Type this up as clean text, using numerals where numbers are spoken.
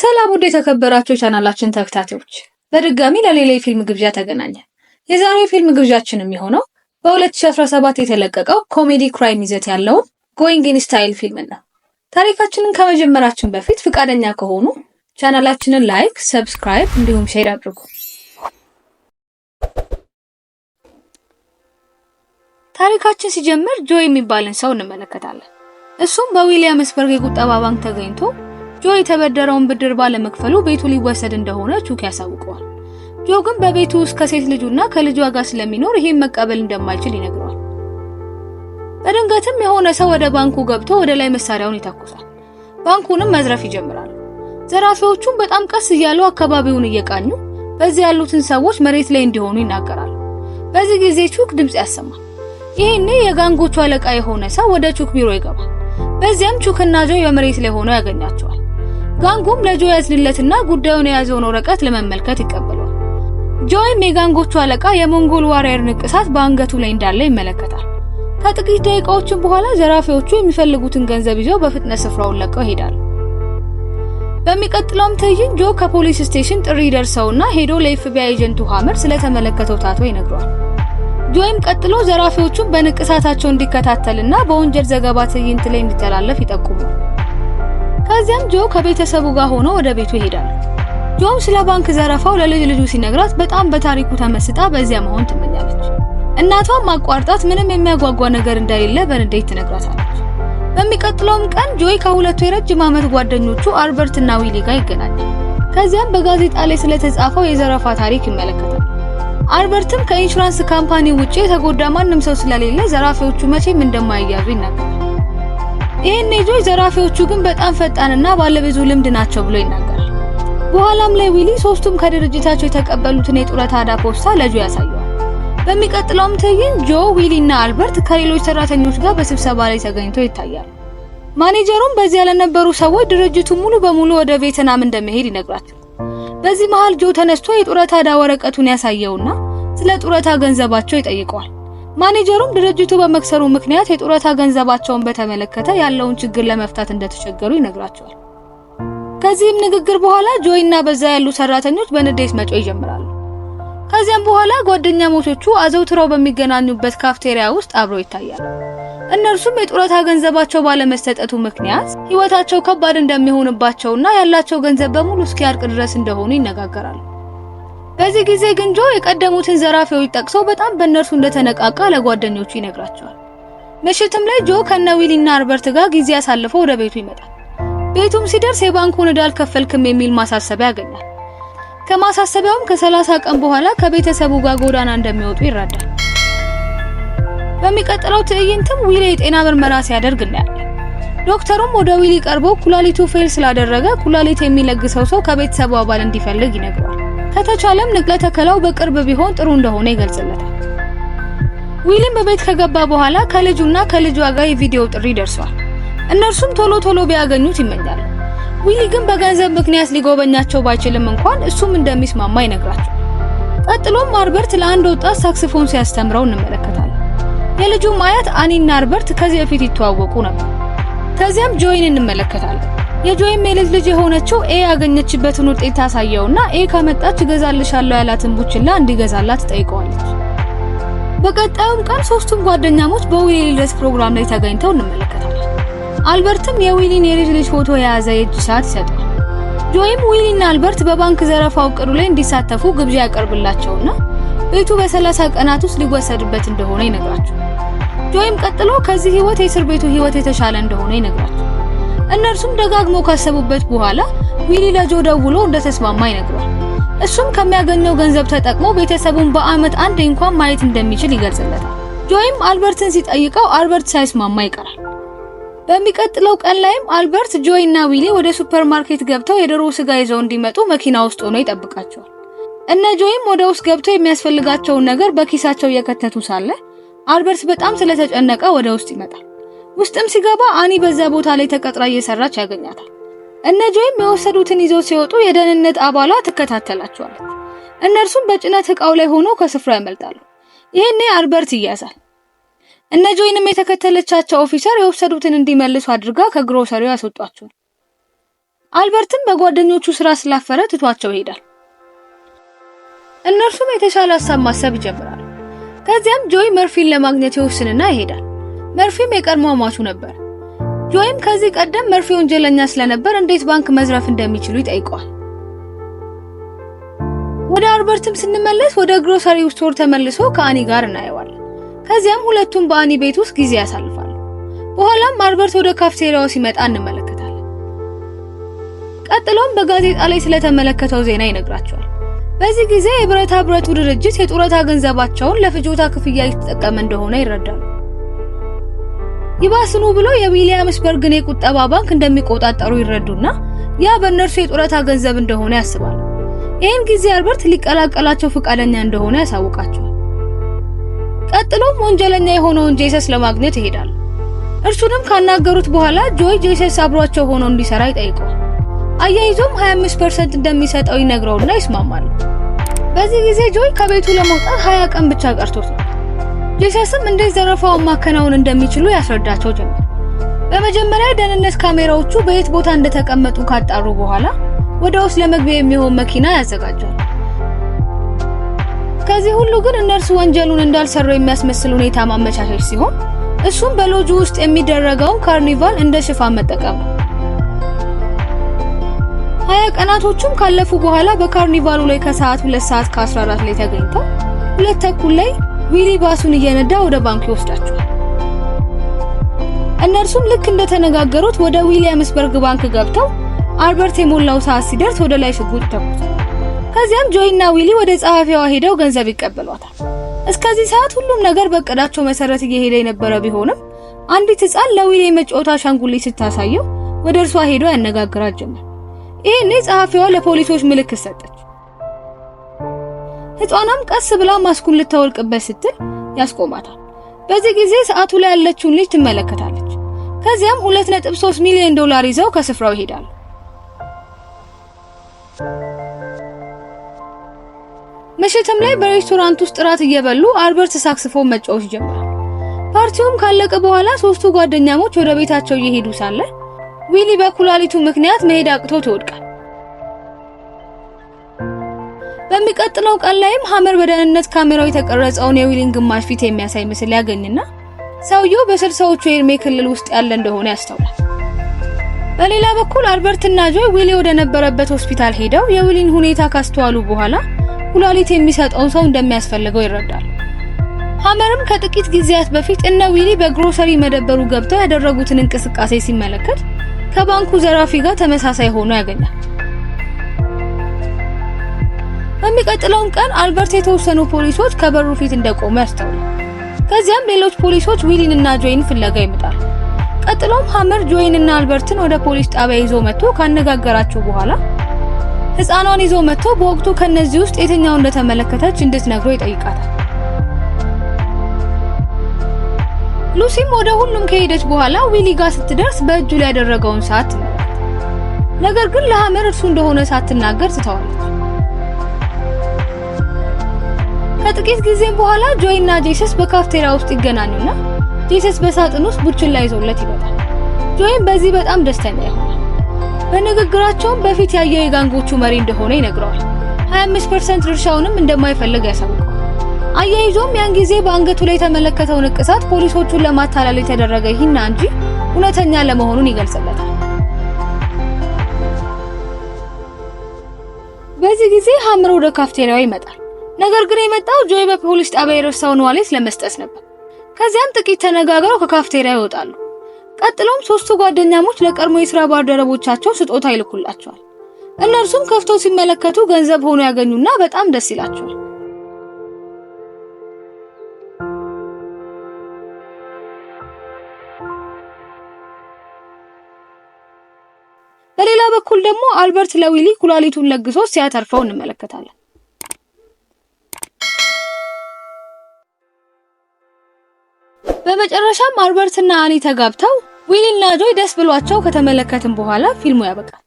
ሰላም ወደ የተከበራችሁ ቻናላችን ተከታታዮች በድጋሚ ለሌላ የፊልም ግብዣ ተገናኘን። የዛሬው ፊልም ግብዣችን የሚሆነው በ2017 የተለቀቀው ኮሜዲ ክራይም ይዘት ያለው ጎይንግ ኢን ስታይል ፊልም ነው። ታሪካችንን ከመጀመራችን በፊት ፍቃደኛ ከሆኑ ቻናላችንን ላይክ፣ ሰብስክራይብ እንዲሁም ሼር አድርጉ። ታሪካችን ሲጀምር ጆ የሚባልን ሰው እንመለከታለን። እሱም በዊሊያምስበርግ የቁጠባ ባንክ ተገኝቶ ጆ የተበደረውን ብድር ባለመክፈሉ ቤቱ ሊወሰድ እንደሆነ ቹክ ያሳውቀዋል። ጆ ግን በቤቱ ውስጥ ከሴት ልጁና ከልጇ ጋር ስለሚኖር ይሄን መቀበል እንደማይችል ይነግረዋል። በድንገትም የሆነ ሰው ወደ ባንኩ ገብቶ ወደ ላይ መሳሪያውን ይተኩሳል። ባንኩንም መዝረፍ ይጀምራሉ። ዘራፊዎቹም በጣም ቀስ እያሉ አካባቢውን እየቃኙ በዚህ ያሉትን ሰዎች መሬት ላይ እንዲሆኑ ይናገራሉ። በዚህ ጊዜ ቹክ ድምጽ ያሰማል። ይሄኔ የጋንጎቹ አለቃ የሆነ ሰው ወደ ቹክ ቢሮ ይገባል። በዚያም ቹክና ጆ በመሬት ላይ ሆነው ያገኛቸዋል። ጋንጉም ለጆ ያዝንለትና ጉዳዩን የያዘውን ወረቀት ለመመልከት ይቀበላል። ጆይም የጋንጎቹ አለቃ የሞንጎል ዋሪየር ንቅሳት በአንገቱ ላይ እንዳለ ይመለከታል። ከጥቂት ደቂቃዎችን በኋላ ዘራፊዎቹ የሚፈልጉትን ገንዘብ ይዘው በፍጥነት ስፍራውን ለቀው ይሄዳሉ። በሚቀጥለውም ትዕይንት ጆ ከፖሊስ ስቴሽን ጥሪ ደርሰውና ሄዶ ለኤፍቢአይ ኤጀንቱ ሀመር ስለተመለከተው ታቶ ይነግረዋል። ጆይም ቀጥሎ ዘራፊዎቹን በንቅሳታቸው እንዲከታተልና በወንጀል ዘገባ ትዕይንት ላይ እንዲተላለፍ ይጠቁማል። ከዚያም ጆ ከቤተሰቡ ጋር ሆኖ ወደ ቤቱ ይሄዳል። ጆም ስለ ባንክ ዘረፋው ለልጅ ልጁ ሲነግራት በጣም በታሪኩ ተመስጣ በዚያ መሆን ትመኛለች። እናቷም አቋርጣት ምንም የሚያጓጓ ነገር እንደሌለ በንዴት ትነግራታለች። በሚቀጥለውም ቀን ጆይ ከሁለቱ የረጅም ዓመት ጓደኞቹ አልበርት እና ዊሊ ጋር ይገናኛል። ከዚያም በጋዜጣ ላይ ስለተጻፈው የዘረፋ ታሪክ ይመለከታል። አልበርትም ከኢንሹራንስ ካምፓኒ ውጪ የተጎዳ ማንም ሰው ስለሌለ ዘራፊዎቹ መቼም እንደማይያዙ ይናገራል። ይሄኔ ጆይ ዘራፊዎቹ ግን በጣም ፈጣንና ባለብዙ ልምድ ናቸው ብሎ ይናገራል። በኋላም ላይ ዊሊ ሶስቱም ከድርጅታቸው የተቀበሉትን የጡረታ ዕዳ ፖስታ ለጆ ያሳየዋል። በሚቀጥለውም ትዕይንት ጆ፣ ዊሊ እና አልበርት ከሌሎች ሰራተኞች ጋር በስብሰባ ላይ ተገኝተው ይታያሉ። ማኔጀሩም በዚያ ለነበሩ ሰዎች ድርጅቱ ሙሉ በሙሉ ወደ ቪየትናም እንደሚሄድ ይነግራቸዋል። በዚህ መሃል ጆ ተነስቶ የጡረታ ዕዳ ወረቀቱን ያሳየውና ስለ ጡረታ ገንዘባቸው ይጠይቀዋል። ማኔጀሩም ድርጅቱ በመክሰሩ ምክንያት የጡረታ ገንዘባቸውን በተመለከተ ያለውን ችግር ለመፍታት እንደተቸገሩ ይነግራቸዋል። ከዚህም ንግግር በኋላ ጆይ እና በዛ ያሉ ሰራተኞች በንዴት መጮህ ይጀምራሉ። ከዚያም በኋላ ጓደኛሞቾቹ አዘውትረው በሚገናኙበት ካፍቴሪያ ውስጥ አብረው ይታያሉ። እነርሱም የጡረታ ገንዘባቸው ባለመሰጠቱ ምክንያት ህይወታቸው ከባድ እንደሚሆንባቸውና ያላቸው ገንዘብ በሙሉ እስኪያልቅ ድረስ እንደሆኑ ይነጋገራሉ። በዚህ ጊዜ ግን ጆ የቀደሙትን ዘራፊዎች ጠቅሶ በጣም በእነርሱ እንደተነቃቃ ለጓደኞቹ ይነግራቸዋል። ምሽትም ላይ ጆ ከነ ዊሊ እና አልበርት ጋር ጊዜ አሳልፎ ወደ ቤቱ ይመጣል። ቤቱም ሲደርስ የባንኩን ዕዳ አልከፈልክም የሚል ማሳሰቢያ ያገኛል። ከማሳሰቢያውም ከ30 ቀን በኋላ ከቤተሰቡ ጋር ጎዳና እንደሚወጡ ይረዳል። በሚቀጥለው ትዕይንትም ዊሊ የጤና ምርመራ ሲያደርግ እናያለን። ዶክተሩም ወደ ዊሊ ቀርቦ ኩላሊቱ ፌል ስላደረገ ኩላሊት የሚለግሰው ሰው ከቤተሰቡ አባል እንዲፈልግ ይነግረዋል። ከተቻለም ንቅለ ተከላው በቅርብ ቢሆን ጥሩ እንደሆነ ይገልጽለታል። ዊሊም በቤት ከገባ በኋላ ከልጁና ከልጇ ጋር የቪዲዮ ጥሪ ደርሷል። እነርሱም ቶሎ ቢያገኙት ይመኛሉ። ዊሊ ግን በገንዘብ ምክንያት ሊጎበኛቸው ባይችልም እንኳን እሱም እንደሚስማማ ይነግራቸዋል። ቀጥሎም አልበርት ለአንድ ወጣት ሳክስፎን ሲያስተምረው እንመለከታለን። የልጁ አያት አኒና አልበርት ከዚህ በፊት ይተዋወቁ ነበር። ከዚያም ጆይን እንመለከታለን። የጆይም የልጅ ልጅ የሆነችው ኤ ያገኘችበትን ውጤት ታሳየውና ኤ ካመጣች እገዛልሻለሁ ያላትን ቡችላ እንዲገዛላት ትጠይቀዋለች። በቀጣዩም ቀን ሶስቱም ጓደኛሞች በዊሊ ልደት ፕሮግራም ላይ ተገኝተው እንመለከታለን። አልበርትም የዊሊን የልጅ ልጅ ፎቶ የያዘ የእጅ ሰዓት ይሰጣል። ጆይም ዊሊና አልበርት በባንክ ዘረፋው እቅዱ ላይ እንዲሳተፉ ግብዣ ያቀርብላቸውና ቤቱ በ30 ቀናት ውስጥ ሊወሰድበት እንደሆነ ይነግራቸዋል። ጆይም ቀጥሎ ከዚህ ህይወት የእስር ቤቱ ህይወት የተሻለ እንደሆነ ይነግራቸዋል። እነርሱም ደጋግሞ ካሰቡበት በኋላ ዊሊ ለጆ ደውሎ እንደተስማማ ይነግረዋል። እሱም ከሚያገኘው ገንዘብ ተጠቅሞ ቤተሰቡን በአመት አንድ እንኳን ማየት እንደሚችል ይገልጽለታል። ጆይም አልበርትን ሲጠይቀው አልበርት ሳይስማማ ይቀራል። በሚቀጥለው ቀን ላይም አልበርት፣ ጆይ እና ዊሊ ወደ ሱፐርማርኬት ገብተው የዶሮ ስጋ ይዘው እንዲመጡ መኪና ውስጥ ሆኖ ይጠብቃቸዋል። እነ ጆይም ወደ ውስጥ ገብተው የሚያስፈልጋቸውን ነገር በኪሳቸው እየከተቱ ሳለ አልበርት በጣም ስለተጨነቀ ወደ ውስጥ ይመጣል። ውስጥም ሲገባ አኒ በዛ ቦታ ላይ ተቀጥራ እየሰራች ያገኛታል። እነ ጆይም የወሰዱትን ይዘው ሲወጡ የደህንነት አባሏ ትከታተላቸዋለች። እነርሱም በጭነት ዕቃው ላይ ሆኖ ከስፍራው ያመልጣሉ። ይሄኔ አልበርት ይያዛል። እነ ጆይንም የተከተለቻቸው ኦፊሰር የወሰዱትን እንዲመልሱ አድርጋ ከግሮሰሪው ያስወጣቸዋል። አልበርትም በጓደኞቹ ስራ ስላፈረ ትቷቸው ይሄዳል። እነርሱም የተሻለ ሐሳብ ማሰብ ይጀምራሉ። ከዚያም ጆይ መርፊን ለማግኘት ይወስንና ይሄዳል። መርፊም የቀድሞ አማቹ ነበር። ጆይም ከዚህ ቀደም መርፊ ወንጀለኛ ስለነበር እንዴት ባንክ መዝረፍ እንደሚችሉ ይጠይቀዋል። ወደ አልበርትም ስንመለስ ወደ ግሮሰሪ ስቶር ተመልሶ ከአኒ ጋር እናየዋለን። ከዚያም ሁለቱም በአኒ ቤት ውስጥ ጊዜ ያሳልፋሉ። በኋላም አልበርት ወደ ካፍቴሪያው ሲመጣ እንመለከታለን። ቀጥሎም በጋዜጣ ላይ ስለተመለከተው ዜና ይነግራቸዋል። በዚህ ጊዜ የብረታ ብረቱ ድርጅት የጡረታ ገንዘባቸውን ለፍጆታ ክፍያ እየተጠቀመ እንደሆነ ይረዳሉ። ይባስኑ ብሎ የዊሊያምስበርግን የቁጠባ ባንክ እንደሚቆጣጠሩ ይረዱና ያ በእነርሱ የጡረታ ገንዘብ እንደሆነ ያስባሉ። ይህን ጊዜ አልበርት ሊቀላቀላቸው ፈቃደኛ እንደሆነ ያሳውቃቸዋል። ቀጥሎም ወንጀለኛ የሆነውን ጄሰስ ለማግኘት ይሄዳሉ። እርሱንም ካናገሩት በኋላ ጆይ ጄሰስ አብሯቸው ሆኖ እንዲሰራ ይጠይቀዋል። አያይዞም 25% እንደሚሰጠው ይነግረውና ይስማማሉ። በዚህ ጊዜ ጆይ ከቤቱ ለመውጣት 20 ቀን ብቻ ቀርቶት ነው። ጄሰስም እንዴት ዘረፋውን ማከናወን እንደሚችሉ ያስረዳቸው ጀመር። በመጀመሪያ ደህንነት ካሜራዎቹ በየት ቦታ እንደተቀመጡ ካጣሩ በኋላ ወደ ውስጥ ለመግቢያ የሚሆን መኪና ያዘጋጃሉ። ከዚህ ሁሉ ግን እነርሱ ወንጀሉን እንዳልሰሩ የሚያስመስል ሁኔታ ማመቻቸት ሲሆን እሱም በሎጁ ውስጥ የሚደረገውን ካርኒቫል እንደ ሽፋን መጠቀም ነው። 20 ቀናቶቹም ካለፉ በኋላ በካርኒቫሉ ላይ ከሰዓት 2 ሰዓት ከ14 ላይ ተገኝተው 2 ተኩል ላይ ዊሊ ባሱን እየነዳ ወደ ባንኩ ይወስዳቸዋል። እነርሱም ልክ እንደተነጋገሩት ወደ ዊሊያምስበርግ ባንክ ገብተው አልበርት የሞላው ሰዓት ሲደርስ ወደ ላይ ሽጉጥ ተኩሰው ከዚያም ጆይና ዊሊ ወደ ጸሐፊዋ ሄደው ገንዘብ ይቀበሏታል። እስከዚህ ሰዓት ሁሉም ነገር በቀዳቸው መሰረት እየሄደ የነበረ ቢሆንም አንዲት ሕፃን ለዊሊ የመጫወቻ አሻንጉሊት ስታሳየው ወደ እርሷ ሄዶ ያነጋግራት ጀመር። ይሄኔ ጸሐፊዋ ለፖሊሶች ምልክት ሰጠች። ሕፃኗም ቀስ ብላ ማስኩን ልታወልቅበት ስትል ያስቆማታል። በዚህ ጊዜ ሰዓቱ ላይ ያለችውን ልጅ ትመለከታለች። ከዚያም 2.3 ሚሊዮን ዶላር ይዘው ከስፍራው ይሄዳሉ። ምሽትም ላይ በሬስቶራንት ውስጥ ራት እየበሉ አልበርት ሳክስፎን መጫወት ጀመረ። ፓርቲውም ካለቀ በኋላ ሶስቱ ጓደኛሞች ወደ ቤታቸው እየሄዱ ሳለ ዊሊ በኩላሊቱ ምክንያት መሄድ አቅቶት ይወድቃል። በሚቀጥለው ቀን ላይም ሐመር በደህንነት ካሜራው የተቀረጸውን የዊሊን ግማሽ ፊት የሚያሳይ ምስል ያገኝና ሰውየው በ60ዎቹ የእድሜ ክልል ውስጥ ያለ እንደሆነ ያስተውላል። በሌላ በኩል አልበርትና ጆይ ዊሊ ወደ ነበረበት ሆስፒታል ሄደው የዊሊን ሁኔታ ካስተዋሉ በኋላ ኩላሊት የሚሰጠውን ሰው እንደሚያስፈልገው ይረዳሉ። ሐመርም ከጥቂት ጊዜያት በፊት እነ ዊሊ በግሮሰሪ መደበሩ ገብተው ያደረጉትን እንቅስቃሴ ሲመለከት ከባንኩ ዘራፊ ጋር ተመሳሳይ ሆኖ ያገኛል። በሚቀጥለውም ቀን አልበርት የተወሰኑ ፖሊሶች ከበሩ ፊት እንደቆሙ ያስተውላል። ከዚያም ሌሎች ፖሊሶች ዊሊንና ጆይን ፍለጋ ይመጣሉ። ቀጥሎም ሐመር ጆይንና አልበርትን ወደ ፖሊስ ጣቢያ ይዞ መጥቶ ካነጋገራቸው በኋላ ሕፃኗን ይዞ መጥቶ በወቅቱ ከነዚህ ውስጥ የትኛው እንደተመለከተች እንድትነግሮ ይጠይቃታል። ሉሲም ወደ ሁሉም ከሄደች በኋላ ዊሊ ጋር ስትደርስ በእጁ ላይ ያደረገውን ሰዓት ትመለከታለች። ነገር ግን ለሐመር እርሱ እንደሆነ ሳትናገር ትተዋለች። ከጥቂት ጊዜም በኋላ ጆይና ጄሰስ በካፍቴሪያ ውስጥ ይገናኙና ጄሰስ በሳጥን ውስጥ ቡችላ ይዞለት ይመጣል። ጆይም በዚህ በጣም ደስተኛ ይሆናል። በንግግራቸውም በፊት ያየው የጋንጎቹ መሪ እንደሆነ ይነግረዋል። 25% ድርሻውንም እንደማይፈልግ ያሳውቀዋል። አያይዞም ያን ጊዜ በአንገቱ ላይ የተመለከተው ንቅሳት ፖሊሶቹን ለማታለል የተደረገ ሂና እንጂ እውነተኛ ለመሆኑን ይገልጽለታል። በዚህ ጊዜ ሐመር ወደ ካፍቴሪያው ይመጣል። ነገር ግን የመጣው ጆይ በፖሊስ ጣቢያ የረሳውን ዋሌት ለመስጠት ነበር። ከዚያም ጥቂት ተነጋግረው ከካፍቴሪያው ይወጣሉ። ቀጥሎም ሶስቱ ጓደኛሞች ለቀድሞ የሥራ ባልደረቦቻቸው ስጦታ ይልኩላቸዋል። እነርሱም ከፍተው ሲመለከቱ ገንዘብ ሆኖ ያገኙና በጣም ደስ ይላቸዋል። በሌላ በኩል ደግሞ አልበርት ለዊሊ ኩላሊቱን ለግሶ ሲያተርፈው እንመለከታለን። በመጨረሻም አልበርትና አኒ ተጋብተው ዊሊና ጆይ ደስ ብሏቸው ከተመለከትን በኋላ ፊልሙ ያበቃል።